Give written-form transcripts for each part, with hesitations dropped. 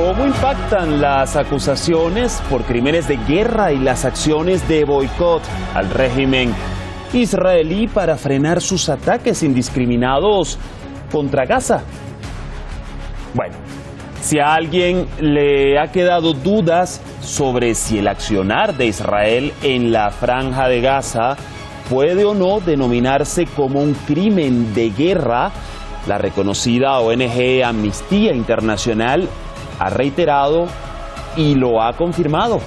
¿Cómo impactan las acusaciones por crímenes de guerra y las acciones de boicot al régimen israelí para frenar sus ataques indiscriminados contra Gaza? Bueno, si a alguien le ha quedado dudas sobre si el accionar de Israel en la Franja de Gaza puede o no denominarse como un crimen de guerra, la reconocida ONG Amnistía Internacional ha reiterado y lo ha confirmado.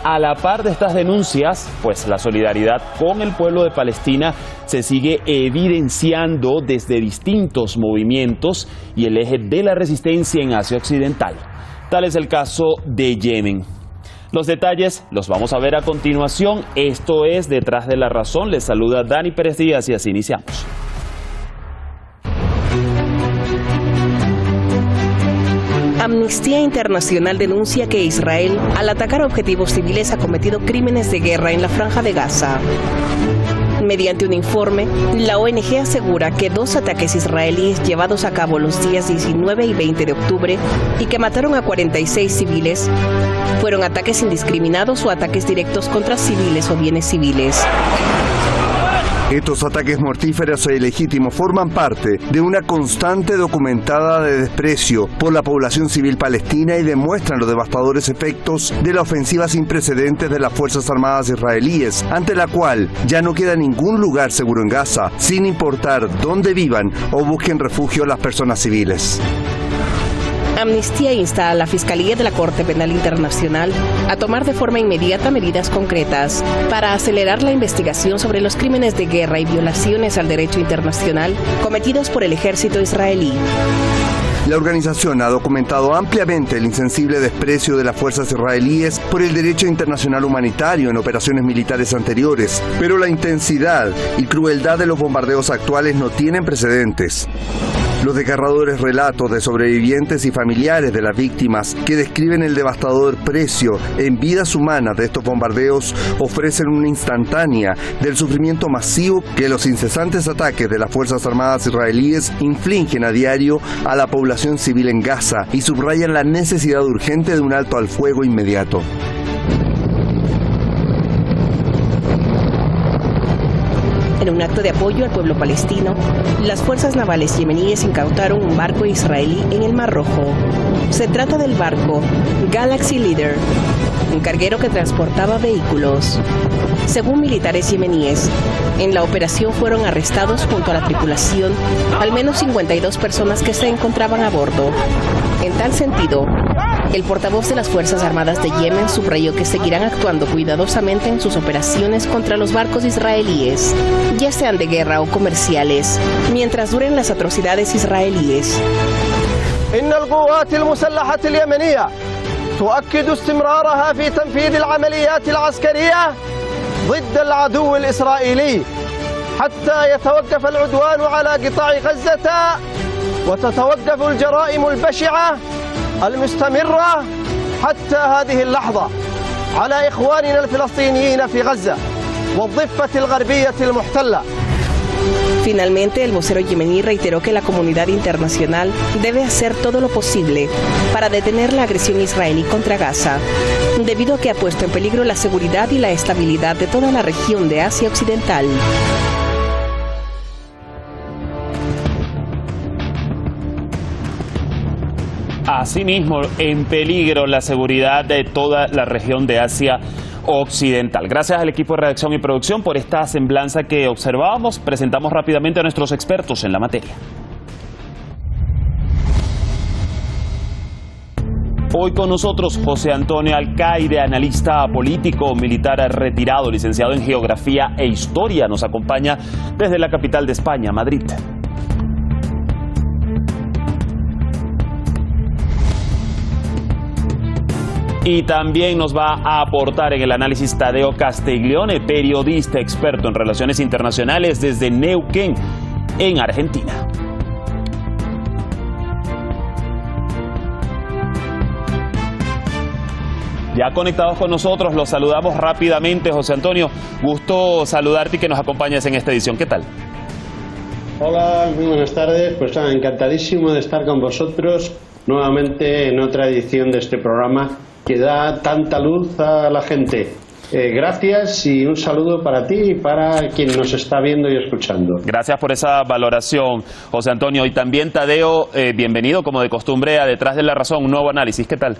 A la par de estas denuncias, pues la solidaridad con el pueblo de Palestina se sigue evidenciando desde distintos movimientos y el eje de la resistencia en Asia Occidental. Tal es el caso de Yemen. Los detalles los vamos a ver a continuación. Esto es Detrás de la Razón. Les saluda Dani Pérez Díaz y así iniciamos. Amnistía Internacional denuncia que Israel, al atacar objetivos civiles, ha cometido crímenes de guerra en la Franja de Gaza. Mediante un informe, la ONG asegura que 2 ataques israelíes llevados a cabo los días 19 y 20 de octubre y que mataron a 46 civiles, fueron ataques indiscriminados o ataques directos contra civiles o bienes civiles. Estos ataques mortíferos e ilegítimos forman parte de una constante documentada de desprecio por la población civil palestina y demuestran los devastadores efectos de la ofensiva sin precedentes de las Fuerzas Armadas israelíes, ante la cual ya no queda ningún lugar seguro en Gaza, sin importar dónde vivan o busquen refugio las personas civiles. Amnistía insta a la Fiscalía de la Corte Penal Internacional a tomar de forma inmediata medidas concretas para acelerar la investigación sobre los crímenes de guerra y violaciones al derecho internacional cometidos por el ejército israelí. La organización ha documentado ampliamente el insensible desprecio de las fuerzas israelíes por el derecho internacional humanitario en operaciones militares anteriores, pero la intensidad y crueldad de los bombardeos actuales no tienen precedentes. Los desgarradores relatos de sobrevivientes y familiares de las víctimas que describen el devastador precio en vidas humanas de estos bombardeos ofrecen una instantánea del sufrimiento masivo que los incesantes ataques de las Fuerzas Armadas israelíes infligen a diario a la población civil en Gaza y subrayan la necesidad urgente de un alto al fuego inmediato. En un acto de apoyo al pueblo palestino, las fuerzas navales yemeníes incautaron un barco israelí en el Mar Rojo. Se trata del barco Galaxy Leader, un carguero que transportaba vehículos. Según militares yemeníes, en la operación fueron arrestados junto a la tripulación al menos 52 personas que se encontraban a bordo. En tal sentido, el portavoz de las Fuerzas Armadas de Yemen subrayó que seguirán actuando cuidadosamente en sus operaciones contra los barcos israelíes, ya sean de guerra o comerciales, mientras duren las atrocidades israelíes. إن القوات المسلحة اليمنية تؤكد استمرارها في تنفيذ العمليات العسكرية ضد العدو الإسرائيلي حتى يتوقف العدوان على قطاع غزة وتتوقف الجرائم البشعة المستمرة حتى هذه اللحظة على إخواننا الفلسطينيين في غزة والضفة الغربية المحتلة. Finalmente, el vocero yemení reiteró que la comunidad internacional debe hacer todo lo posible para detener la agresión israelí contra Gaza, debido a que ha puesto en peligro la seguridad y la estabilidad de toda la región de Asia Occidental. Asimismo, en peligro la seguridad de toda la región de Asia Occidental. Gracias al equipo de redacción y producción por esta semblanza que observábamos. Presentamos rápidamente a nuestros expertos en la materia. Hoy con nosotros José Antonio Alcaide, analista político, militar retirado, licenciado en Geografía e Historia. Nos acompaña desde la capital de España, Madrid. Y también nos va a aportar en el análisis Tadeo Castiglione, periodista experto en relaciones internacionales desde Neuquén, en Argentina. Ya conectados con nosotros, los saludamos rápidamente. José Antonio, gusto saludarte y que nos acompañes en esta edición. ¿Qué tal? Hola, muy buenas tardes. Pues encantadísimo de estar con vosotros nuevamente en otra edición de este programa que da tanta luz a la gente. Gracias y un saludo para ti y para quien nos está viendo y escuchando. Gracias por esa valoración, José Antonio. Y también Tadeo, bienvenido como de costumbre a Detrás de la Razón, un nuevo análisis. ¿Qué tal?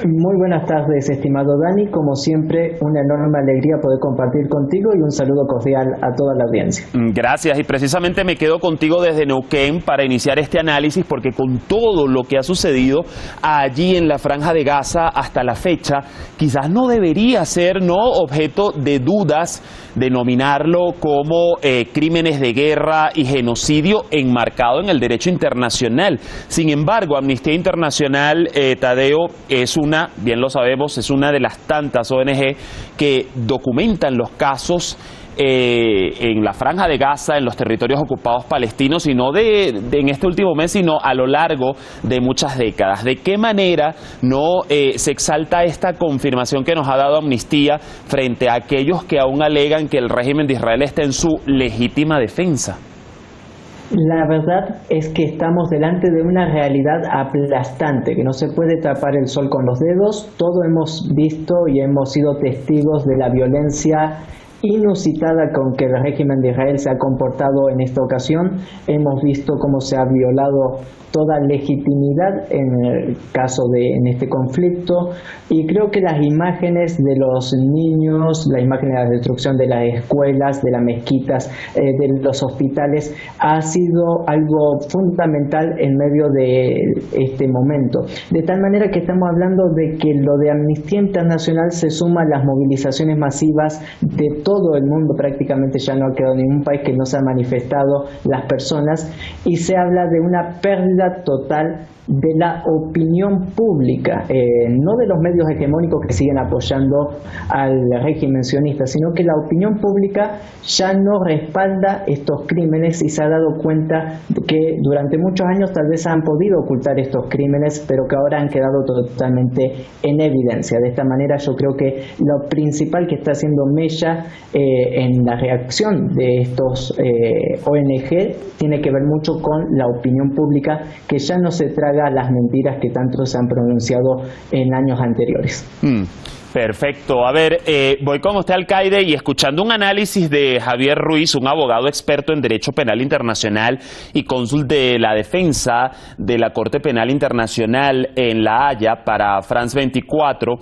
Muy buenas tardes, estimado Dani. Como siempre, una enorme alegría poder compartir contigo y un saludo cordial a toda la audiencia. Gracias, y precisamente me quedo contigo desde Neuquén para iniciar este análisis, porque con todo lo que ha sucedido allí en la Franja de Gaza hasta la fecha, quizás no debería ser objeto de dudas denominarlo como crímenes de guerra y genocidio enmarcado en el derecho internacional. Sin embargo, Amnistía Internacional, Tadeo, bien lo sabemos, es una de las tantas ONG que documentan los casos en la Franja de Gaza, en los territorios ocupados palestinos, y no en este último mes, sino a lo largo de muchas décadas. ¿De qué manera se exalta esta confirmación que nos ha dado Amnistía frente a aquellos que aún alegan que el régimen de Israel está en su legítima defensa? La verdad es que estamos delante de una realidad aplastante, que no se puede tapar el sol con los dedos. Todos hemos visto y hemos sido testigos de la violencia inusitada con que el régimen de Israel se ha comportado en esta ocasión. Hemos visto cómo se ha violado toda legitimidad en este conflicto, y creo que las imágenes de los niños, la imagen de la destrucción de las escuelas, de las mezquitas, de los hospitales, ha sido algo fundamental en medio de este momento. De tal manera que estamos hablando de que lo de Amnistía Internacional se suma a las movilizaciones masivas de todo el mundo. Prácticamente ya no ha quedado ningún país que no se ha manifestado las personas, y se habla de una pérdida total de la opinión pública, no de los medios hegemónicos que siguen apoyando al régimen sionista, sino que la opinión pública ya no respalda estos crímenes y se ha dado cuenta de que durante muchos años tal vez han podido ocultar estos crímenes, pero que ahora han quedado totalmente en evidencia. De esta manera yo creo que lo principal que está haciendo mella en la reacción de estos ONG tiene que ver mucho con la opinión pública, que ya no se traga las mentiras que tanto se han pronunciado en años anteriores. Perfecto. A ver, voy con usted, alcaide, y escuchando un análisis de Javier Ruiz, un abogado experto en Derecho Penal Internacional y cónsul de la defensa de la Corte Penal Internacional en La Haya para France 24,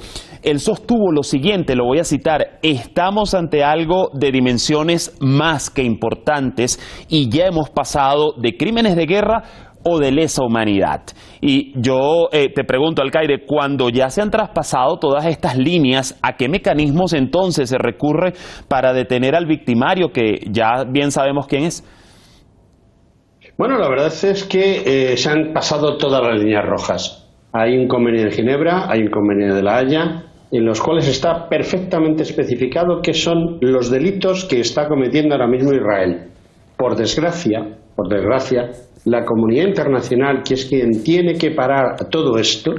él sostuvo lo siguiente, lo voy a citar: estamos ante algo de dimensiones más que importantes y ya hemos pasado de crímenes de guerra o de lesa humanidad. Y yo te pregunto, alcaide, cuando ya se han traspasado todas estas líneas, ¿a qué mecanismos entonces se recurre para detener al victimario, que ya bien sabemos quién es? Bueno, la verdad es que se han pasado todas las líneas rojas. Hay un convenio de Ginebra, hay un convenio de La Haya, en los cuales está perfectamente especificado qué son los delitos que está cometiendo ahora mismo Israel. Por desgracia, la comunidad internacional, que es quien tiene que parar todo esto,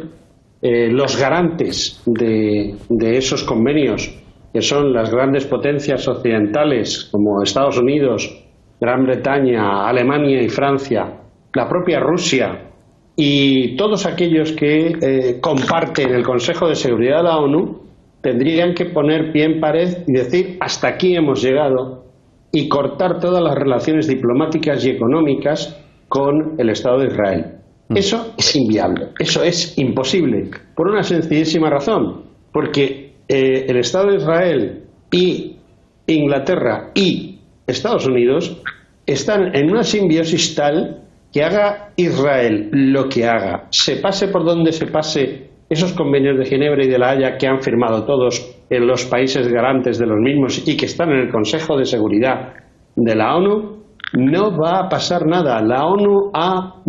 los garantes de esos convenios, que son las grandes potencias occidentales como Estados Unidos, Gran Bretaña, Alemania y Francia, la propia Rusia y todos aquellos que comparten el Consejo de Seguridad de la ONU, tendrían que poner pie en pared y decir: hasta aquí hemos llegado, y cortar todas las relaciones diplomáticas y económicas con el Estado de Israel. Eso es inviable, eso es imposible, por una sencillísima razón, porque el Estado de Israel y Inglaterra y Estados Unidos están en una simbiosis tal que haga Israel lo que haga, se pase por donde se pase esos convenios de Ginebra y de La Haya que han firmado todos en los países garantes de los mismos y que están en el Consejo de Seguridad de la ONU, no va a pasar nada. La ONU ha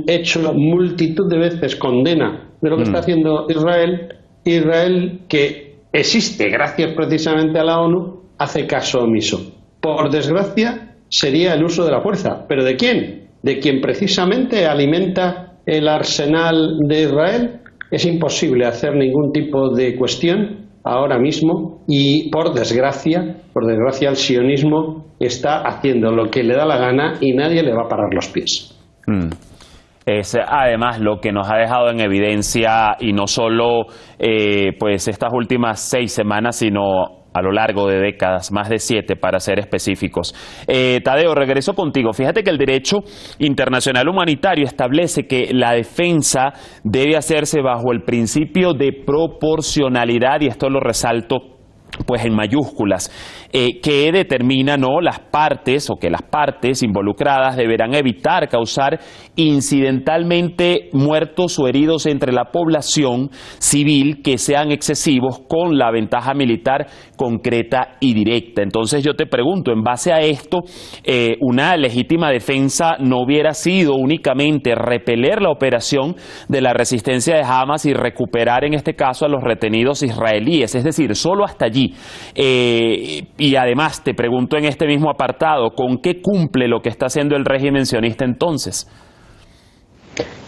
hecho multitud de veces condena de lo que está haciendo Israel, que existe gracias precisamente a la ONU, hace caso omiso. Por desgracia, sería el uso de la fuerza. ¿Pero de quién? ¿De quien precisamente alimenta el arsenal de Israel? Es imposible hacer ningún tipo de cuestión ahora mismo, y por desgracia el sionismo está haciendo lo que le da la gana y nadie le va a parar los pies. Es además lo que nos ha dejado en evidencia, y no solo pues estas últimas 6 semanas, sino a lo largo de décadas, más de 7 para ser específicos. Tadeo, regreso contigo. Fíjate que el derecho internacional humanitario establece que la defensa debe hacerse bajo el principio de proporcionalidad, y esto lo resalto pues en mayúsculas, que determina las partes, o que las partes involucradas deberán evitar causar incidentalmente muertos o heridos entre la población civil que sean excesivos, con la ventaja militar concreta y directa. Entonces yo te pregunto, en base a esto, una legítima defensa no hubiera sido únicamente repeler la operación de la resistencia de Hamas y recuperar en este caso a los retenidos israelíes, es decir, solo hasta allí. Y además te pregunto en este mismo apartado, ¿con qué cumple lo que está haciendo el régimen sionista entonces?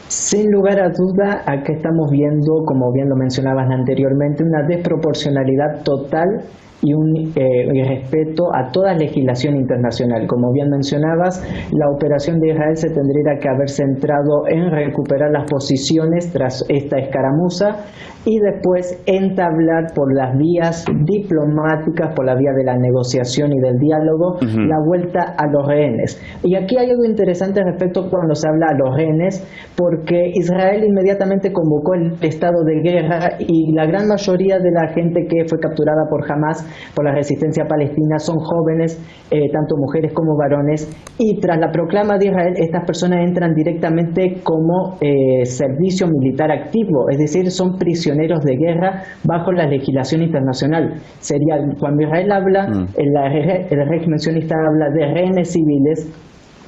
Sin lugar a duda, aquí estamos viendo, como bien lo mencionabas anteriormente, una desproporcionalidad total y un respeto a toda legislación internacional. Como bien mencionabas, la operación de Israel se tendría que haber centrado en recuperar las posiciones tras esta escaramuza y después entablar por las vías diplomáticas, por la vía de la negociación y del diálogo, la vuelta a los rehenes. Y aquí hay algo interesante respecto cuando se habla a los rehenes, porque Israel inmediatamente convocó el estado de guerra, y la gran mayoría de la gente que fue capturada por Hamas, por la resistencia palestina, son jóvenes, tanto mujeres como varones, y tras la proclama de Israel, estas personas entran directamente como servicio militar activo, es decir, son prisioneros de guerra bajo la legislación internacional. Sería, cuando Israel habla, el régimen sionista habla de rehenes civiles,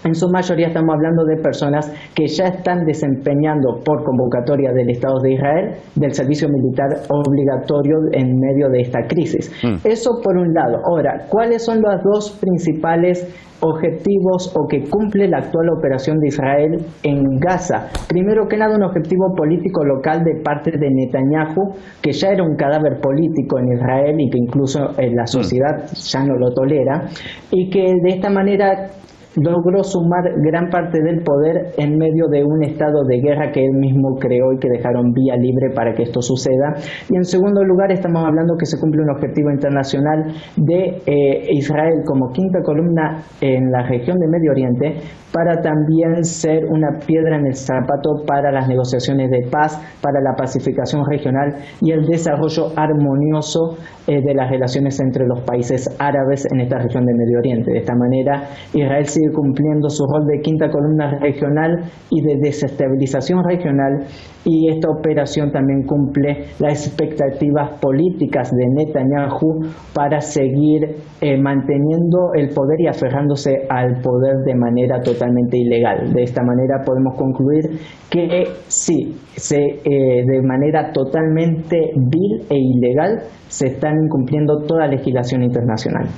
en su mayoría estamos hablando de personas que ya están desempeñando por convocatoria del Estado de Israel del servicio militar obligatorio en medio de esta crisis. Eso por un lado. Ahora, ¿cuáles son los dos principales objetivos o que cumple la actual operación de Israel en Gaza? Primero que nada, un objetivo político local de parte de Netanyahu, que ya era un cadáver político en Israel y que incluso la sociedad ya no lo tolera, y que de esta manera logró sumar gran parte del poder en medio de un estado de guerra que él mismo creó y que dejaron vía libre para que esto suceda. Y en segundo lugar, estamos hablando que se cumple un objetivo internacional de Israel como quinta columna en la región de Medio Oriente, para también ser una piedra en el zapato para las negociaciones de paz, para la pacificación regional y el desarrollo armonioso de las relaciones entre los países árabes en esta región de Medio Oriente. De esta manera, Israel sigue cumpliendo su rol de quinta columna regional y de desestabilización regional, y esta operación también cumple las expectativas políticas de Netanyahu para seguir manteniendo el poder y aferrándose al poder de manera totalmente ilegal. De esta manera podemos concluir que sí, de manera totalmente vil e ilegal se están incumpliendo toda legislación internacional.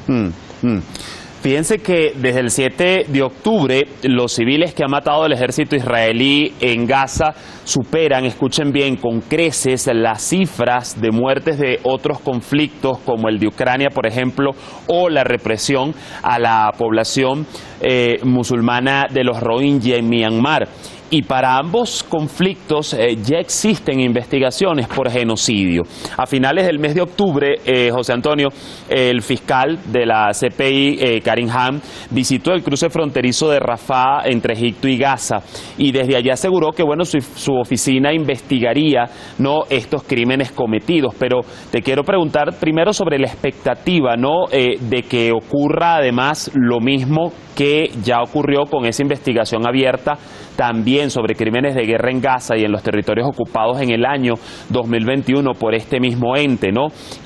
Fíjense que desde el 7 de octubre los civiles que ha matado el ejército israelí en Gaza superan, escuchen bien, con creces las cifras de muertes de otros conflictos como el de Ucrania, por ejemplo, o la represión a la población musulmana de los Rohingya en Myanmar. Y para ambos conflictos ya existen investigaciones por genocidio. A finales del mes de octubre, José Antonio, el fiscal de la CPI, Karim Khan, visitó el cruce fronterizo de Rafah entre Egipto y Gaza, y desde allá aseguró que su oficina investigaría estos crímenes cometidos. Pero te quiero preguntar primero sobre la expectativa de que ocurra además lo mismo que ya ocurrió con esa investigación abierta también sobre crímenes de guerra en Gaza y en los territorios ocupados en el año 2021 por este mismo ente,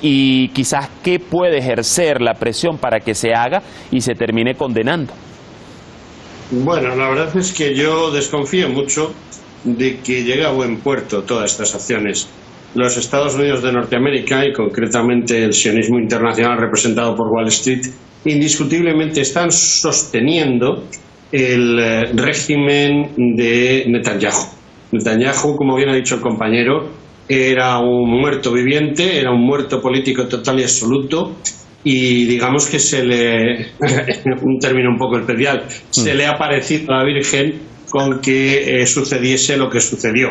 y quizás qué puede ejercer la presión para que se haga y se termine condenando. Bueno, la verdad es que yo desconfío mucho de que llegue a buen puerto todas estas acciones. Los Estados Unidos de Norteamérica, y concretamente el sionismo internacional representado por Wall Street, indiscutiblemente están sosteniendo el régimen de Netanyahu. Netanyahu, como bien ha dicho el compañero, era un muerto viviente, era un muerto político total y absoluto, y digamos que se le, un término un poco especial, se le ha parecido a la Virgen con que sucediese lo que sucedió.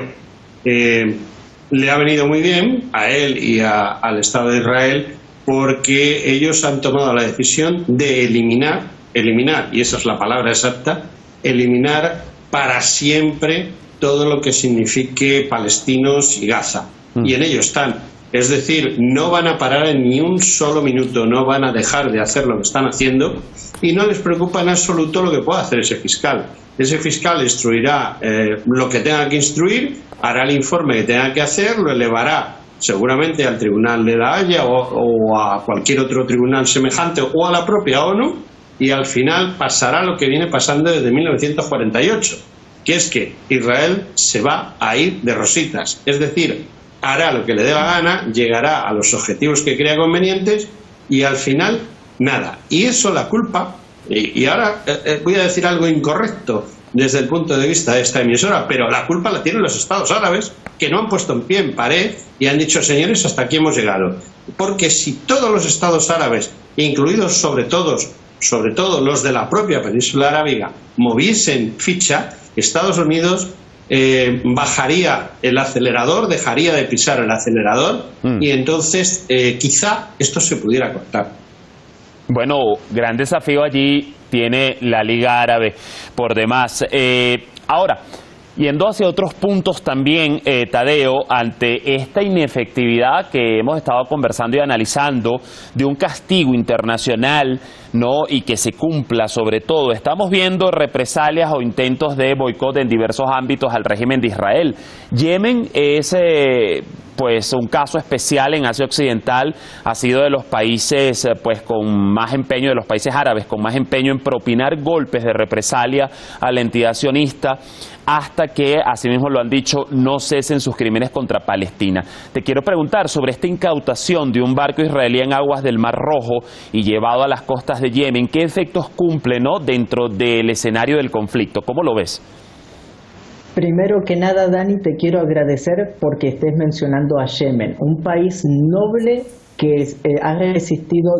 Le ha venido muy bien a él y al Estado de Israel, porque ellos han tomado la decisión de eliminar, y esa es la palabra exacta, eliminar para siempre todo lo que signifique palestinos y Gaza. Y en ello están. Es decir, no van a parar en ni un solo minuto, no van a dejar de hacer lo que están haciendo, y no les preocupa en absoluto lo que pueda hacer ese fiscal. Ese fiscal instruirá lo que tenga que instruir, hará el informe que tenga que hacer, lo elevará seguramente al Tribunal de La Haya o a cualquier otro tribunal semejante o a la propia ONU, y al final pasará lo que viene pasando desde 1948, que es que Israel se va a ir de rositas. Es decir, hará lo que le dé la gana, llegará a los objetivos que crea convenientes y al final nada. Y eso la culpa, y ahora voy a decir algo incorrecto desde el punto de vista de esta emisora, pero la culpa la tienen los Estados árabes, que no han puesto en pie en pared y han dicho, señores, hasta aquí hemos llegado. Porque si todos los Estados árabes, incluidos sobre todo los de la propia península arábiga, moviesen ficha, Estados Unidos bajaría el acelerador, dejaría de pisar el acelerador y entonces quizá esto se pudiera cortar. Bueno, gran desafío allí tiene la Liga Árabe por demás. Ahora, yendo hacia otros puntos también, Tadeo, ante esta inefectividad que hemos estado conversando y analizando de un castigo internacional, ¿no?, y que se cumpla sobre todo, estamos viendo represalias o intentos de boicot en diversos ámbitos al régimen de Israel. Yemen es pues un caso especial en Asia Occidental, ha sido de los países pues con más empeño, de los países árabes con más empeño en propinar golpes de represalia a la entidad sionista, hasta que, así mismo lo han dicho, no cesen sus crímenes contra Palestina. Te quiero preguntar sobre esta incautación de un barco israelí en aguas del Mar Rojo y llevado a las costas de Yemen. ¿Qué efectos cumple, ¿no?, dentro del escenario del conflicto? ¿Cómo lo ves? Primero que nada, Dani, te quiero agradecer porque estés mencionando a Yemen, un país noble que ha resistido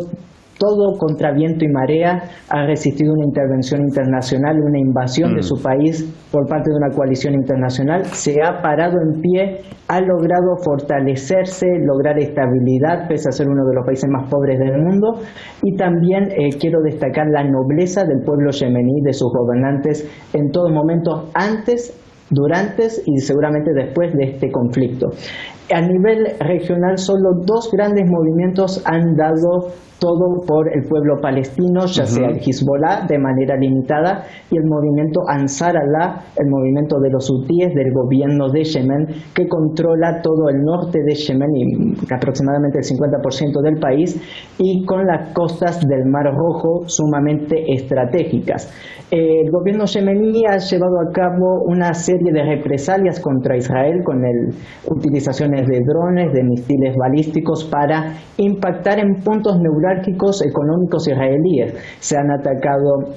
todo contra viento y marea, ha resistido una intervención internacional, una invasión de su país por parte de una coalición internacional, se ha parado en pie, ha logrado fortalecerse, lograr estabilidad, pese a ser uno de los países más pobres del mundo, y también quiero destacar la nobleza del pueblo yemení, de sus gobernantes, en todo momento, antes, durante y seguramente después de este conflicto. A nivel regional, solo dos grandes movimientos han dado todo por el pueblo palestino, ya sea el Hezbollah de manera limitada y el movimiento Ansar Allah, el movimiento de los hutíes del gobierno de Yemen, que controla todo el norte de Yemen y aproximadamente el 50% del país, y con las costas del Mar Rojo sumamente estratégicas. El gobierno yemení ha llevado a cabo una serie de represalias contra Israel con utilizaciones de drones, de misiles balísticos para impactar en puntos neurálgicos económicos israelíes. Se han atacado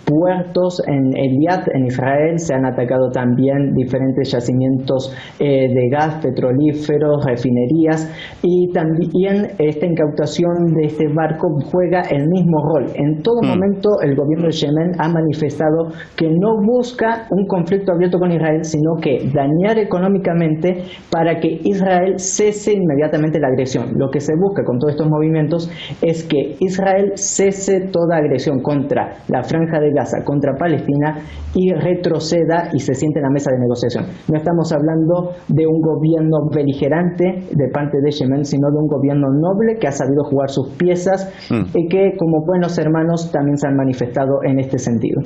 puertos en Eilat, en Israel, se han atacado también diferentes yacimientos de gas, petrolíferos, refinerías, y también esta incautación de este barco juega el mismo rol. En todo momento el gobierno de Yemen ha manifestado que no busca un conflicto abierto con Israel, sino que dañar económicamente para que Israel cese inmediatamente la agresión. Lo que se busca con todos estos movimientos es que Israel cese toda agresión contra la Franja de Gaza, contra Palestina, y retroceda y se siente en la mesa de negociación. No estamos hablando de un gobierno beligerante de parte de Yemen, sino de un gobierno noble que ha sabido jugar sus piezas y que, como buenos hermanos, también se han manifestado en este sentido.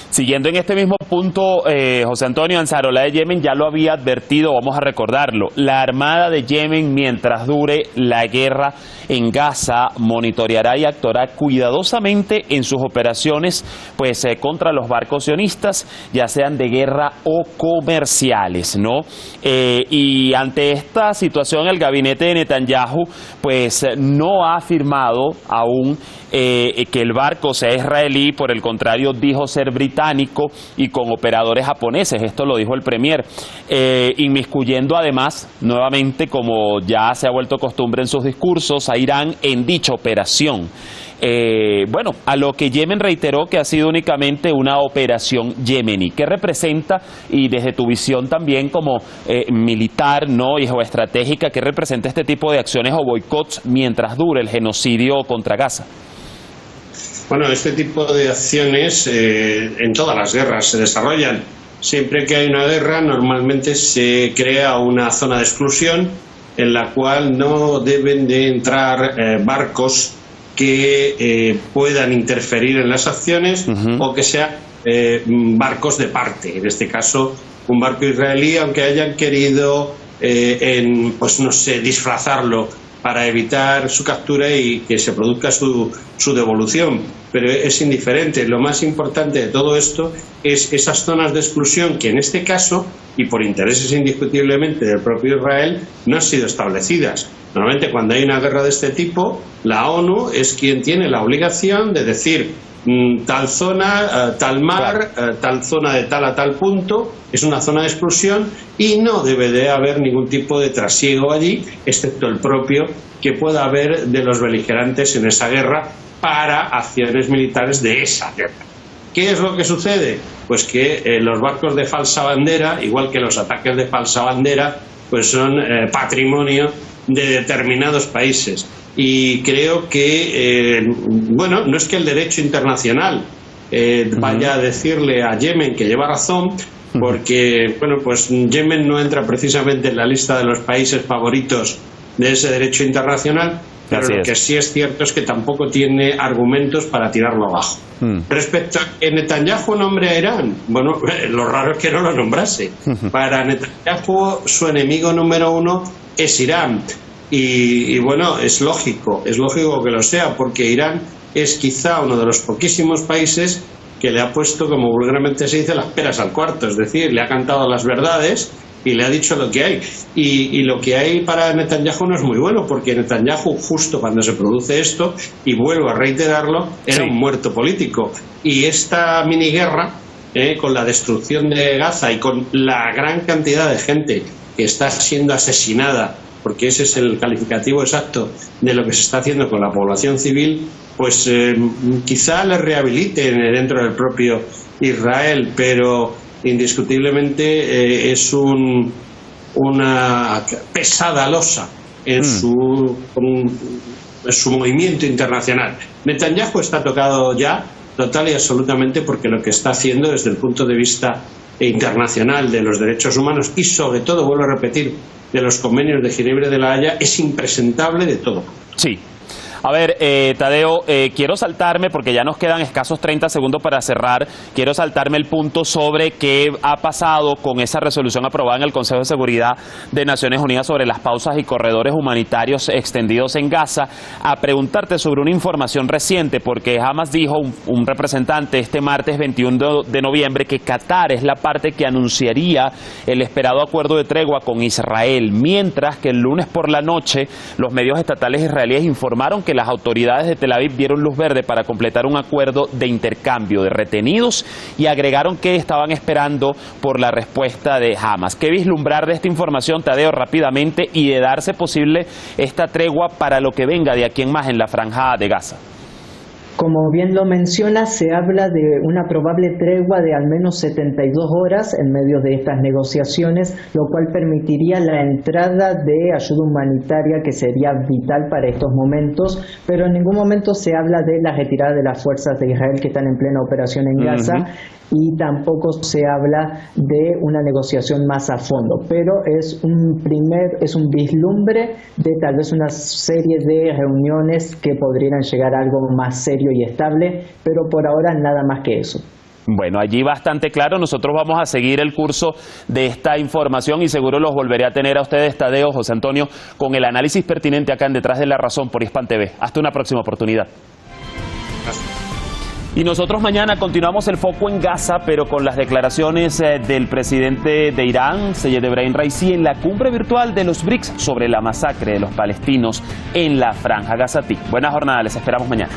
Siguiendo en este mismo punto, José Antonio, Ansarollah de Yemen ya lo había advertido, vamos a recordarlo. La Armada de Yemen, mientras dure la guerra en Gaza, monitoreará y actuará cuidadosamente en sus operaciones pues contra los barcos sionistas, ya sean de guerra o comerciales, ¿no? Y ante esta situación, el gabinete de Netanyahu pues no ha afirmado aún que el barco sea israelí, por el contrario dijo ser británico y con operadores japoneses. Esto lo dijo el premier, inmiscuyendo además nuevamente, como ya se ha vuelto costumbre en sus discursos, a Irán en dicha operación. bueno, a lo que Yemen reiteró que ha sido únicamente una operación yemení. ¿Qué representa, y desde tu visión también como militar, ¿no?, y geoestratégica, qué representa este tipo de acciones o boicots mientras dure el genocidio contra Gaza? Bueno, este tipo de acciones en todas las guerras se desarrollan. Siempre que hay una guerra, normalmente se crea una zona de exclusión en la cual no deben de entrar barcos que puedan interferir en las acciones o que sean barcos de parte. En este caso, un barco israelí, aunque hayan querido, pues no sé, disfrazarlo para evitar su captura y que se produzca su devolución, pero es indiferente. Lo más importante de todo esto es esas zonas de exclusión que en este caso, y por intereses indiscutiblemente del propio Israel, no han sido establecidas. Normalmente cuando hay una guerra de este tipo, la ONU es quien tiene la obligación de decir tal zona, tal mar, tal zona de tal a tal punto, es una zona de exclusión y no debe de haber ningún tipo de trasiego allí, excepto el propio que pueda haber de los beligerantes en esa guerra para acciones militares de esa guerra. ¿Qué es lo que sucede? Pues que los barcos de falsa bandera, igual que los ataques de falsa bandera, pues son patrimonio de determinados países. Y creo que, bueno, no es que el derecho internacional vaya a decirle a Yemen que lleva razón, porque, bueno, pues Yemen no entra precisamente en la lista de los países favoritos de ese derecho internacional, pero lo que sí es cierto es que tampoco tiene argumentos para tirarlo abajo. Respecto a que Netanyahu nombre a Irán, bueno, lo raro es que no lo nombrase. Para Netanyahu su enemigo número uno es Irán. Y bueno, es lógico que lo sea, porque Irán es quizá uno de los poquísimos países que le ha puesto, como vulgarmente se dice, las peras al cuarto, es decir, le ha cantado las verdades y le ha dicho lo que hay. Y lo que hay para Netanyahu no es muy bueno, porque Netanyahu, justo cuando se produce esto, y vuelvo a reiterarlo, era un muerto político. Y esta miniguerra, con la destrucción de Gaza y con la gran cantidad de gente que está siendo asesinada, porque ese es el calificativo exacto de lo que se está haciendo con la población civil, pues quizá le rehabiliten dentro del propio Israel, pero indiscutiblemente es una pesada losa en su movimiento internacional. Netanyahu está tocado ya total y absolutamente, porque lo que está haciendo desde el punto de vista internacional de los derechos humanos y sobre todo, vuelvo a repetir, de los convenios de Ginebra y de La Haya, es impresentable de todo. Sí. A ver, Tadeo, quiero saltarme, porque ya nos quedan escasos 30 segundos para cerrar, quiero saltarme el punto sobre qué ha pasado con esa resolución aprobada en el Consejo de Seguridad de Naciones Unidas sobre las pausas y corredores humanitarios extendidos en Gaza, a preguntarte sobre una información reciente, porque Hamas dijo, un representante este martes 21 de noviembre, que Qatar es la parte que anunciaría el esperado acuerdo de tregua con Israel, mientras que el lunes por la noche los medios estatales israelíes informaron que las autoridades de Tel Aviv dieron luz verde para completar un acuerdo de intercambio de retenidos y agregaron que estaban esperando por la respuesta de Hamas. ¿Qué vislumbrar de esta información, Tadeo, rápidamente, y de darse posible esta tregua para lo que venga de aquí en más en la franja de Gaza? Como bien lo menciona, se habla de una probable tregua de al menos 72 horas en medio de estas negociaciones, lo cual permitiría la entrada de ayuda humanitaria que sería vital para estos momentos, pero en ningún momento se habla de la retirada de las fuerzas de Israel que están en plena operación en Gaza. Y tampoco se habla de una negociación más a fondo, pero es un vislumbre de tal vez una serie de reuniones que podrían llegar a algo más serio y estable, pero por ahora nada más que eso. Bueno, allí bastante claro. Nosotros vamos a seguir el curso de esta información y seguro los volveré a tener a ustedes, Tadeo, José Antonio, con el análisis pertinente acá en Detrás de la Razón por Hispan TV. Hasta una próxima oportunidad. Y nosotros mañana continuamos el foco en Gaza, pero con las declaraciones del presidente de Irán, Seyed Ebrahim Raisi, en la cumbre virtual de los BRICS sobre la masacre de los palestinos en la franja gazatí. Buena jornada, les esperamos mañana.